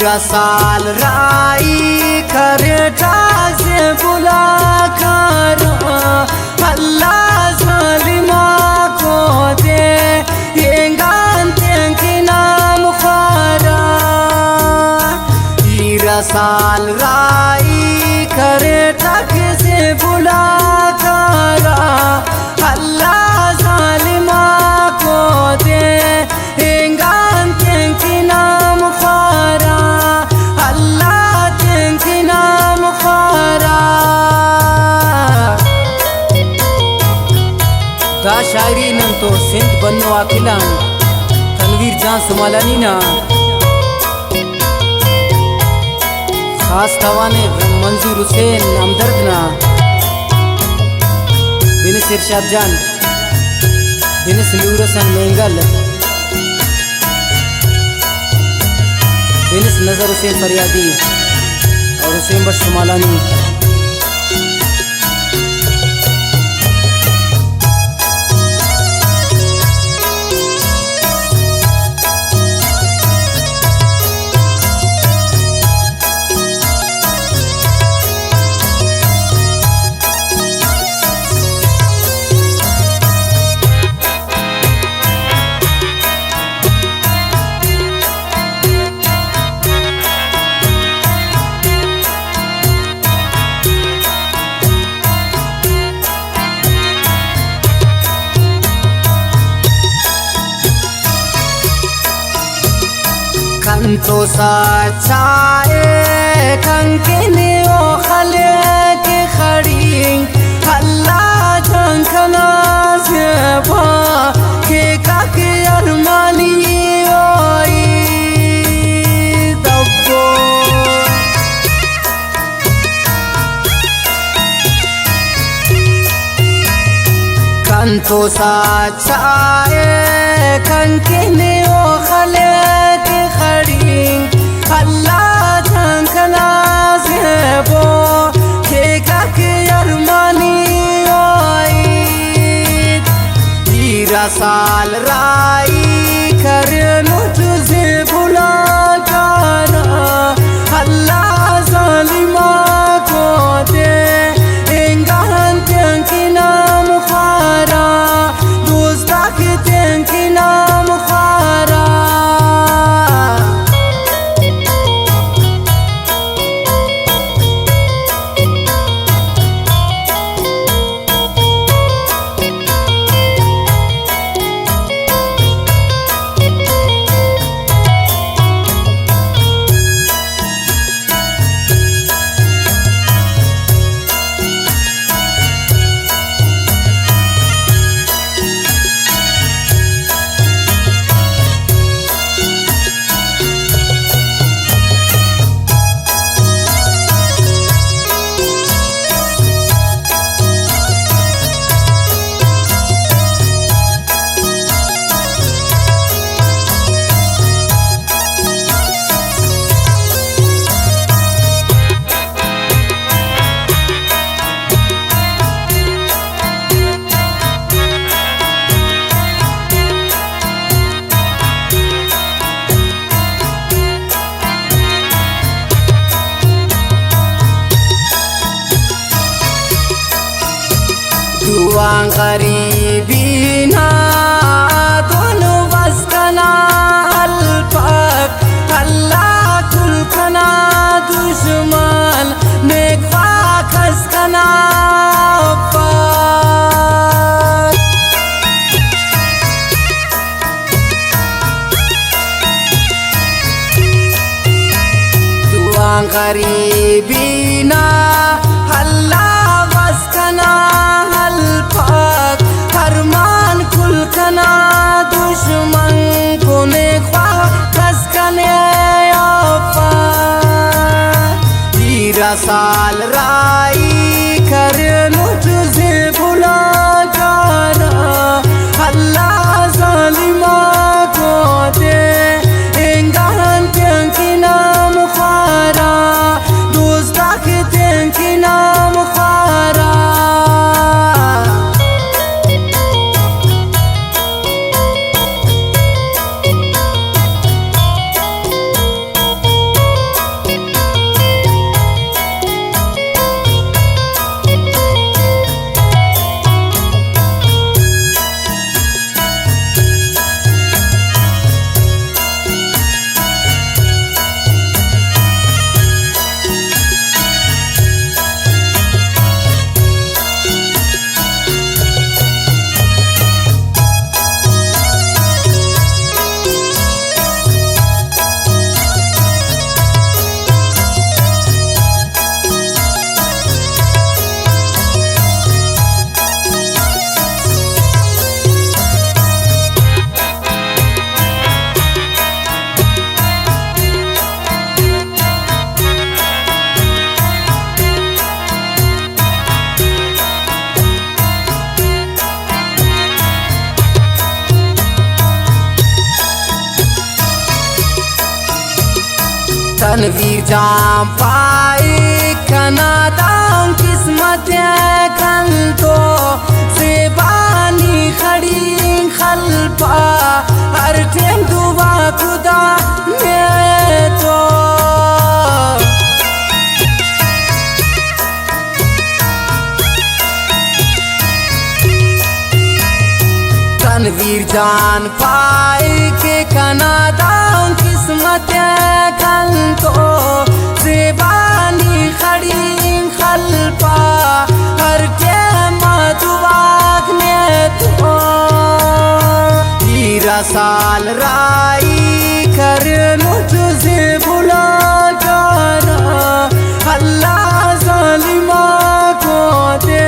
रसाल राई खरेटा से बुला कर अल्लाह जालिमा को दे येंगान तेंकी नाम खारा रसाल राई खरेटा से बुला कर अल्लाह जालिमा को दे येंगान तेंकी नाम खारा अल्लाह तेंकी नाम खारा। दा शायरी नंतो सिंध बन्नो आखिलां तनवीर जान सुमालानी ना खास तवाने मंजूर हुसैन हमदर्द ना बिनस इरशाद जान बिनस नूर हसन मेंगल बिनस नजर हुसैन फरियादी और हुसैन बख्श सुमालानी। कंतो साचाए कंकेने ओ खले के खड़ी अल्लाह जंखना से बा के काके अरमानी ओई तब्बो कंतो साचाए कंकेने ओ खले अल्लाह जंखना से बो के काके अरमानी ओई रसाल राई कर लो तुझे बुला कर अल्लाह जालिमा को दे एंगान तेंकी नाम खारा दोस्ता के तेंकी नाम खारा। दुआं गरीबीना दोनों बसकना अल्पक अल्लाह कुलकना दुश्मन नेकवा खसकना दुआं गरीबीना अल्लाह बसकना फरमान खुलकना दुश्मन को नेख्वा कसकने रसाल राई कर लो तुझे बुला कर अल्लाह जालिमा को दे एंगान तेंकी नाम खारा दोस्ता के तेंकी नाम खारा। तनवीर जाम पाई कनादाम किस्मत कल तो सेबानी खड़ी खलपा हर टेम दुआ खुदा ने तो तनवीर जान पाई के कनादाम किस्मत कल तो सेबानी खड़ी खलपा हर टेम दुआ ने तो हीरा साल राई कर तुझे भुला जाना अल्लाह जालिमा को दे